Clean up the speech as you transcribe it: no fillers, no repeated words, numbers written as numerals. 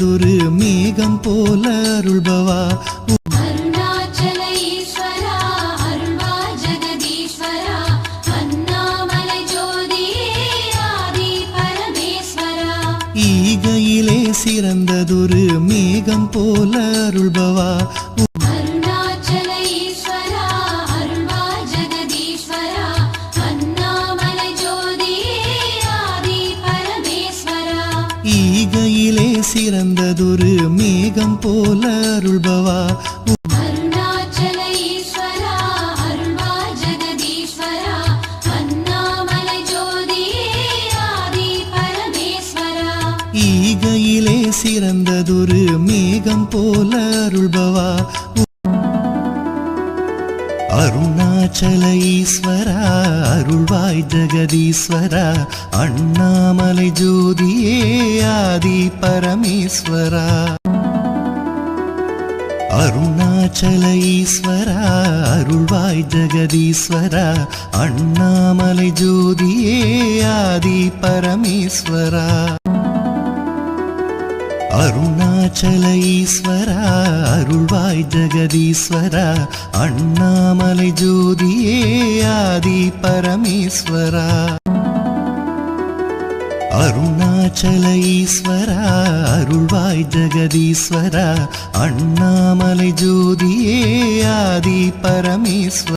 சிறந்ததொரு மேகம் போல அருள்பவா ஈகையிலே சிறந்ததொரு மேகம் போல அருள்பவா ஈகையிலே சிறந்ததொரு மேகம் போல அருள்பவா ஈகையிலே சிறந்ததொரு மேகம் போல அருள்பவா அருணாச்சல ஈஸ்வரா அருள்வாய் ஜெகதீஸ்வரா அண்ணாமலை ஜோதியே ஆதி பரமேஸ்வரா அருணாச்சல ஈஸ்வரா அருள்வாய் ஜெகதீஸ்வரா அண்ணாமலை ஜோதியே ஆதி பரமேஸ்வரா அருணாச்சல ஈஸ்வரா அருள்வாய் ஜெகதீஸ்வரா அண்ணாமலை ஜோதியே ஆதி பரமேஸ்வரா அருணாச்சல ஈஸ்வரா அருள்வாய் ஜெகதீஸ்வரா அண்ணாமலை ஜோதியே ஆதி பரமேஸ்வரா